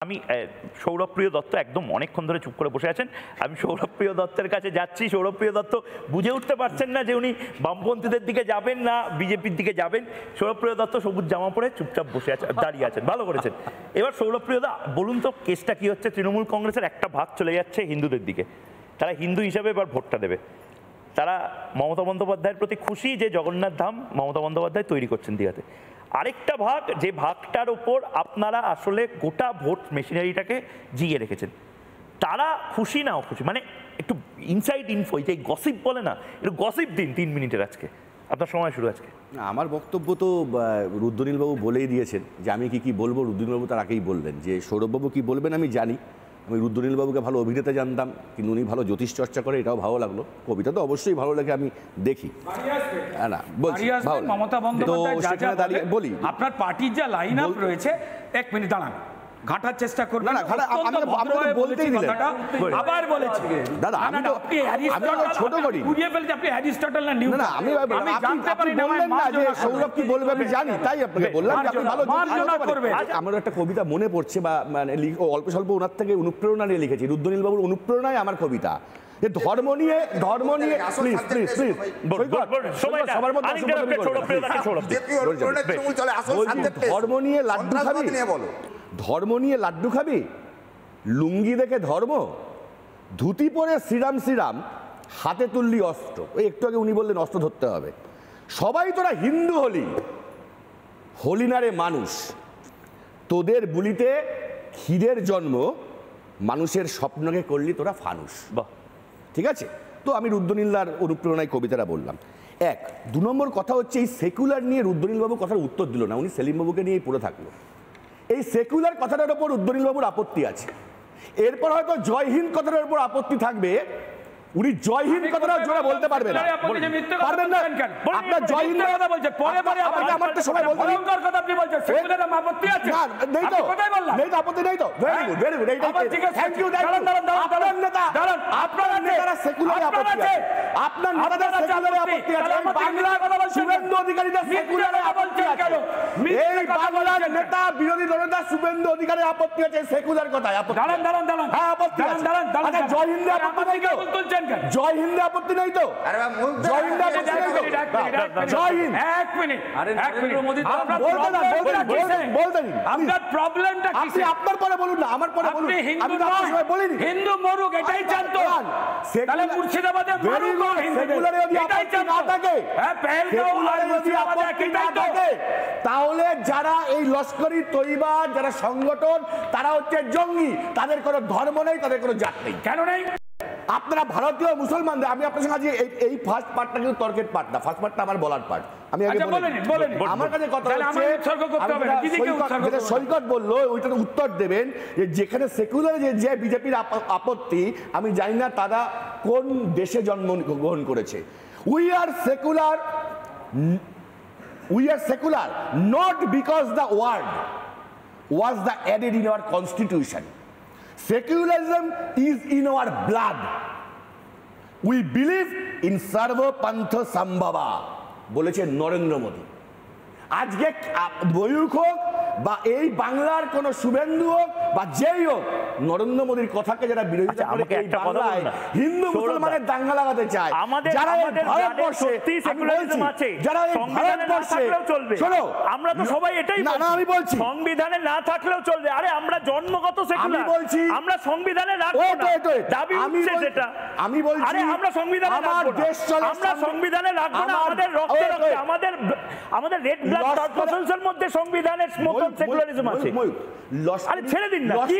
আমি সৌরভপ্রিয় দত্ত একদম অনেকক্ষণ ধরে চুপ করে বসে আছেন। আমি সৌরভপ্রিয় দত্তের কাছে যাচ্ছি। সৌরভপ্রিয় দত্ত বুঝে উঠতে পারছেন না যে উনি বামপন্থীদের দিকে যাবেন না বিজেপির দিকে যাবেন। সৌরভপ্রিয় দত্ত সবুজ জামা পরে চুপচাপ বসে আছে, দাঁড়িয়ে আছেন, ভালো করেছেন। এবার সৌরভপ্রিয় দা বলুন তো, কেসটা কি হচ্ছে? তৃণমূল কংগ্রেসের একটা ভাগ চলে যাচ্ছে হিন্দুদের দিকে, তারা হিন্দু হিসাবে এবার ভোটটা দেবে। তারা মমতা বন্দ্যোপাধ্যায়ের প্রতি খুশি যে জগন্নাথ ধাম মমতা বন্দ্যোপাধ্যায় তৈরি করছেন দীঘাতে। আরেকটা ভাগ, যে ভাগটার ওপর আপনারা আসলে গোটা ভোট মেশিনারিটাকে জিয়ে রেখেছেন, তারা খুশি না অখুশি? মানে একটু ইনসাইড ইনফো, যে গসিপ বলে না, একটু গসিপ দিন 3 মিনিটের। আজকে আপনার সময় শুরু। আজকে আমার বক্তব্য তো রুদ্রনীলবাবু বলেই দিয়েছেন যে আমি কি বলবো, রুদ্রনীলবাবু তার আগেই বলবেন। যে সৌরভবাবু কি বলবেন আমি জানি, আমি রুদ্রনীলবাবুকে ভালো অভিনেতা জানতাম, কিন্তু উনি ভালো জ্যোতিষ চর্চা করে, এটাও ভালো লাগলো। কবিতা তো অবশ্যই ভালো লাগে, আমি দেখি। না বলছি মমতা বন্দ্যোপাধ্যায় দাঁড়িয়ে বলি, আপনার পার্টির যা লাইন আপ রয়েছে, 1 মিনিট দাঁড়ান, ঘাটার চেষ্টা করবেন। না বলতেই দিলেন, আবার বলেছি দাদা আমি ছোট করি, বুঝিয়ে ফেলছি আপনি অ্যারিস্টটল না নিউটন। না আমি জানতে পারি না, বললেন না যে সৌরভ কি বলবে আমি জানি, তাই আপনাকে বললাম যে আপনি ভালো করবেন। আমার একটা কবিতা মনে পড়ছে, বা মানে অল্প স্বল্প ওনার থেকে অনুপ্রেরণা নিয়ে লিখেছি। রুদ্রনীলবাবুর অনুপ্রেরণায় আমার কবিতা, যে ধর্ম নিয়ে প্লিজ প্লিজ প্লিজ সবার মধ্যে ধর্ম নিয়ে লাড্ডু খাবি, ধর্ম নিয়ে লাড্ডু খাবি, লুঙ্গি দেখে ধর্ম, ধুতি পরে শ্রীরাম শ্রীরাম, হাতে তুললি অস্ত্র। ওই একটু আগে উনি বললেন অস্ত্র ধরতে হবে। সবাই তোরা হিন্দু হলি না রে মানুষ, তোদের বুলিতে ক্ষীরের জন্ম, মানুষের স্বপ্নকে করলি তোরা ফানুস। বাহ, ঠিক আছে। তো আমি রুদ্রনীলদার অনুপ্রেরণায় কবিতাটা বললাম। 1 2 নম্বর কথা হচ্ছে, এই সেকুলার নিয়ে রুদ্রনীলবাবু কথার উত্তর দিল না, উনি সেলিমবাবুকে নিয়েই পড়ে থাকলো। এই সেকুলার কথাটার উপর রুদ্রনীলবাবুর আপত্তি আছে। এরপর হয়তো জয় হিন্দ কথাটার উপর আপত্তি থাকবে, উনি জয় হিন্দ কথাটা জোরে বলতে পারবেন না। পারবেন না, আপনার জয় হিন্দ কথা বলছে, পরে পরে আমার তো সময় বলতে ভয়ঙ্কর কথা আপনি বলছেন, সেকুলার আপত্তি আছে না? নেই তো, নেই তো, আপত্তি নেই তো। ভেরি গুড ভেরি গুড, এইটাই থ্যাংক ইউ। আপনার নেতা, আপনার নেতারা সেকুলারে আপত্তি আছে, আপনার নেতাদের সেকুলারে আপত্তি আছে। বাংলা কথা বলছেন, শুভেন্দু অধিকারীদের সেকুলারে আপত্তি আছে। এই বাংলার নেতা বিরোধী দলনেতা শুভেন্দু অধিকারীর আপত্তি আছে সেকুলার কথায়। আপত্তি দাঁড়ান দাঁড়ান দাঁড়ান, হ্যাঁ আপত্তি আছে। আচ্ছা জয় হিন্দ আপত্তি নেই তো? জয় হিন্দ আপত্তি নেই তো? জয় হিন্দ আপত্তি নেই তো? জয় হিন্দ। 1 মিনিট, আরে নরেন্দ্র মোদি তো বলতেন, আপনার প্রবলেমটা কি? আপনি আপনার পরে বলুন না, আমার পরে বলুন। আমি তো আপনার সময় বলিনি হিন্দু মরুক, এটাই চান তো? তাহলে মুর্শিদাবাদে মরুক হিন্দু, সেকুলারে যদি আপত্তি না থাকে, হ্যাঁ সেকুলারে যদি আপত্তি না থাকে, তাহলে যারা এই লস্করি তৈবা যারা সংগঠন, তারা হচ্ছে জঙ্গি। তাদের কোনো ধর্ম নেই, তাদের কোনো জাত নেই। কেন নেই? আপনারা ভারতীয় মুসলমানদের, আমি আপনার সঙ্গে আজকে এই ফার্স্ট পার্টটা কিন্তু তর্কের পার্ট না, ফার্স্ট পার্টটা আমার বলার পার্ট। আমি আগে বলেন, আমার কাছে কথা হচ্ছে, সৈকত বললো ওইটার উত্তর দেবেন, যে যেখানে সেকুলার যে বিজেপির আপত্তি, আমি জানি না তারা কোন দেশে জন্মগ্রহণ করেছে। We are secular not because the word was the added in our constitution. Secularism is in our blood. We believe in Sarva Pantha Sambhava, বলেছে নরেন্দ্র মোদী। আজকে ময়ূখ হোক বা এই বাংলার কোন শুভেন্দু হোক বা যেই হোক, নরেন্দ্র মোদীর কথাকে যারা বিরোধিতা করে এই বাংলায় হিন্দু মুসলমানের দাঙ্গা লাগাতে চায়, যারা এই ভারতবর্ষে যারা এই ভারতবর্ষে চলবে, শোনো আমরা তো সবাই এটাই না, আমি বলছি সংবিধানে না থাকলেও চলবে। আরে আমরা জন্মগত সেকুলার, আমি বলছি আমরা সংবিধানে রাখবো না, দাবি হচ্ছে সেটা। আমি বলছি আরে আমরা সংবিধানে রাখবো না, আমরা সংবিধানে রাখবো না, আমাদের রক্তে রক্তে আমাদের রেড ব্লাড প্রসেসের মধ্যে সংবিধানের মতন সেকুলারিজম আছে। আরে ছেড়ে দিন না, কি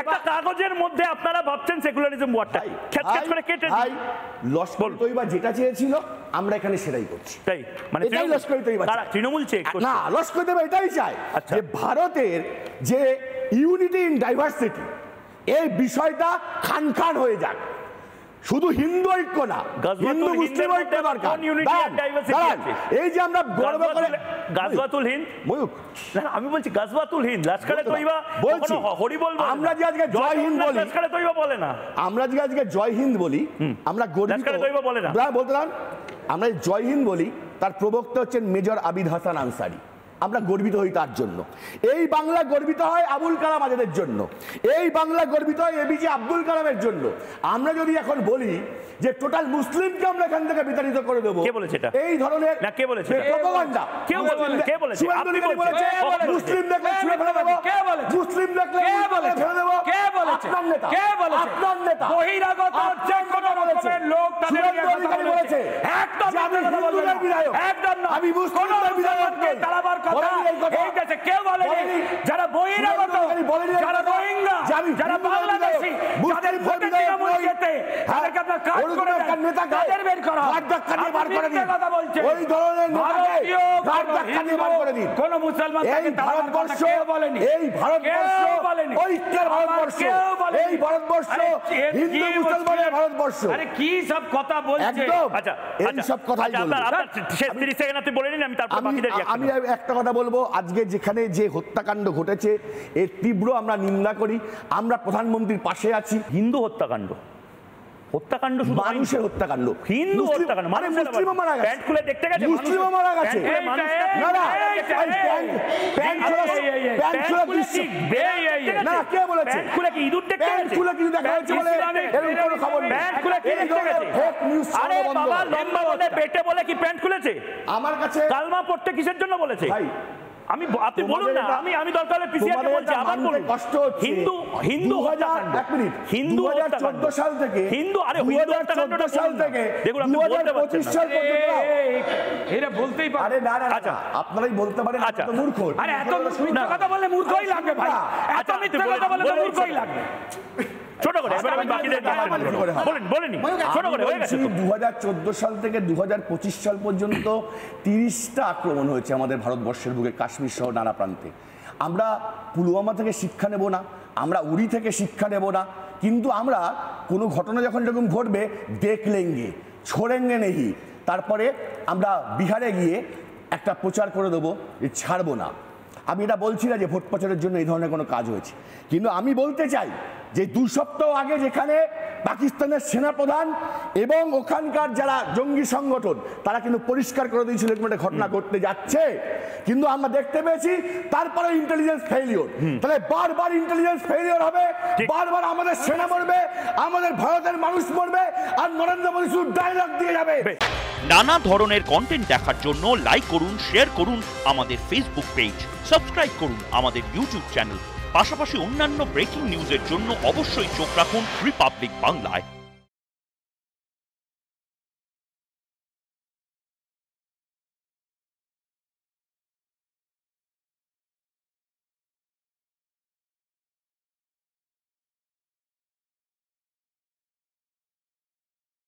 একটা কাগজের মধ্যে আপনারা ভাবছেন সেকুলারিজম ওয়ার্ডটা খেচখেচ করে কেটে দিন। লস্কর তৈবা যেটা চেয়েছিল আমরা এখানে সেটাই করছি, তাই মানে এটাই লস্কর তৈবা তারা তৃণমূল চেক করছে না, লস্কর তৈবা এটাই চায় যে ভারতের যে ইউনিটি ইন ডাইভার্সিটি, এই বিষয়টা খান খান হয়ে যাক। শুধু হিন্দু ঐক্য না, হিন্দু মুসলিম ঐক্য দরকার। এই যে আমরা গর্ব করে গাজওয়াতুল হিন্দ, ময়ূক আমি বলছি গাজওয়াতুল হিন্দ, লস্করে তৈবা বলছি, হরি বল, আমরা যে আজকে জয় হিন্দ বলি, লস্করে তৈবা বলে না। আমরা যে আজকে জয় হিন্দ বলি, আমরা গর্বিত, লস্করে তৈবা বলে না, বলতে আমরা জয় হিন্দ বলি। তার প্রবক্তা হচ্ছেন মেজর আবিদ হাসান আনসারি। আমরা গর্বিত হই তার জন্য। এই বাংলা গর্বিত হয় আবুল কালাম আজাদের জন্য, এই বাংলা গর্বিত হয় এপিজে আব্দুল কালামের জন্য। আমরা যদি এখন বলি যে টোটাল মুসলিমকে আমরা এখান থেকে বিতাড়িত করে দেবো, কে বলেছে এটা? এই ধরনের না, কে বলেছে এটা? প্রপাগান্ডা। কে বলেছে? কে বলেছে? শুভেন্দু আপনি অধিকারী বলছেন। বলেছে, মুসলিম দেখলে ছুঁড়ে ফেলে দেবো, কে বলেছে? মুসলিম দেখলে কে বলেছে? ফেলে দেবো। কে বলেছে? আপনার নেতা, কে বলেছে? আপনার নেতা, বহিরাগত যে কোনো রকমের লোক তাদের শুভেন্দু অধিকারী বলেছে একদম যে আমি মিথ্যে কথা বলবেন হিন্দুদের না। বিধায়ক, একদম না। আমি মুসলিমদের বিধায়ক নই। তালাবার কথা বলেনি এই কথা। এই দেশে কেউ বলেনি। বলেনি। যারা বহিরাগত, শুভেন্দু অধিকারী বলেনি এই যারা কথা। রোহিঙ্গা, যে আমি যারা হিন্দুদের বাংলাদেশি, বিধায়ক, যাদের মুসলিমদের ভোটে বিধায়ক তৃণমূল নই। জেতে, তাদেরকে আপনার কাজ ওরকম করে একটা দেন। নেতাকে তাদের বের করা। ঘাট ধাক্কা দিয়ে বার করে দিন। মিথ্যে কথা বলছেন। ওই ধরনের নেতাকে ভারতীয় ঘাট কোনো ধাক্কা দিয়ে বার হিন্দু, করে দিন। কোনো মুসলমান এই তাকে তালাবার কথা ভারতবর্ষ, কেউ বলেনি। এই ভারতবর্ষ কেউ বলেনি। ঐক্যের ভারতবর্ষ, কেউ বলেনি। এই ভারতবর্ষ আরে, হিন্দু কি মুসলমানের বলছেন? ভারতবর্ষ। আরে কি সব কথা বলছে? একদম আচ্ছা, এই সব কথাই বলবো। আপনার শেষ 30 সেকেন্ড আপনি বলে নিন, আমি তারপর বাকিদের reaction আমি নেব। একটা কথা বলবো, আজকে যেখানে যে হত্যাকাণ্ড ঘটেছে এর তীব্র আমরা নিন্দা করি। আমরা প্রধানমন্ত্রীর পাশে আছি। হিন্দু হত্যাকাণ্ড, হত্যাকাণ্ড শুধু হয়নি। মানুষের হত্যাকাণ্ড, হিন্দু মুসলিম- হত্যাকাণ্ড, আরে মানুষের মুসলিমও মারা গেছে, প্যান্ট খুলে দেখতে গেছে, মুসলিমও মারা গেছে। প্যান্ট খুলে মানুষ এই, না না এই, এই প্যান্ট খোলা, প্যান্ট খোলা দৃশ্য। না, কে বলেছে? প্যান্ট খুলে কি ইঁদুর দেখতে প্যান্ট গেছে? খুলে কি দেখা হয়েছে বলে এরকম কোনো খবর নেই। প্যান্ট খুলে কি এই দেখতে ধরনের গেছে? fake news আরে ছড়ানো বন্ধ বাবা, করো। লম্বা বলে পেটে বলে কি প্যান্ট খুলেছে? আমার কাছে কালমা পড়তে কিসের জন্য বলেছে? ভাই, আপনি বলুন তোমাদের না, এটা- আমি দরকার হলে পিছিয়ে তোমাদের বলছি, এটা আবার মানতে বলুন। কষ্ট হচ্ছে। হিন্দু 2000 হত্যাকাণ্ড, এক মিনিট, হিন্দু 2014 সাল থেকে হিন্দু, আরে হিন্দু হত্যাকাণ্ডটা 2014 সাল বলুন না। থেকে দেখুন, আপনি বলতে পারছেন 2025 না। সাল পর্যন্ত এরা বলতেই পারে। আরে না না না, আচ্ছা। আপনারাই বলতে পারেন, আচ্ছা। আপনি তো মূর্খ। আরে এত মিথ্যে কথা বললে মূর্খই লাগবে ভাই। এত আচ্ছা, মিথ্যে আপনি কথা বললে তো বলে মূর্খই দিচ্ছেন। লাগবে। ছোট করে এবার আমি বাকিদের বলেন, বলেনি ছোট করে হয়ে গেছে তো। 2014 সাল থেকে 2025 সাল পর্যন্ত 30টা আক্রমণ হয়েছে আমাদের ভারতবর্ষের বুকে, কাশ্মীর সহ নানা প্রান্তে। আমরা পুলওয়ামা থেকে শিক্ষা নেব না, আমরা উড়ি থেকে শিক্ষা নেব না, কিন্তু আমরা কোনো ঘটনা যখন এরকম ঘটবে দেখলেঙ্গে ছোড়েঙ্গে নেই, তারপরে আমরা বিহারে গিয়ে একটা প্রচার করে দেবো যে ছাড়বো না। আমি এটা বলছি না যে ভোট প্রচারের জন্য এই ধরনের কোনো কাজ হয়েছে, কিন্তু আমি বলতে চাই যে 2 সপ্তাহ আগে যেখানে পাকিস্তানের সেনাপ্রধান এবং ওখানকার যারা জঙ্গি সংগঠন তারা কিন্তু পরিষ্কার করে দিয়েছিল এরকম একটা ঘটনা ঘটতে যাচ্ছে, কিন্তু আমরা দেখতে পেয়েছি তারপরে ইন্টেলিজেন্স ফেলিওর। তাহলে বারবার ইন্টেলিজেন্স ফেলিওর হবে, বারবার আমাদের সেনা মরবে, আমাদের ভারতের মানুষ মরবে, আর নরেন্দ্র মোদী শুধু ডায়লগ দিয়ে যাবে। নানা ধরনের কন্টেন্ট দেখার জন্য লাইক করুন, শেয়ার করুন আমাদের ফেসবুক পেজ, সাবস্ক্রাইব করুন আমাদের ইউটিউব চ্যানেল। পাশাপাশি অন্যান্য ব্রেকিং নিউজের জন্য অবশ্যই চোখ রাখুন রিপাবলিক বাংলায়।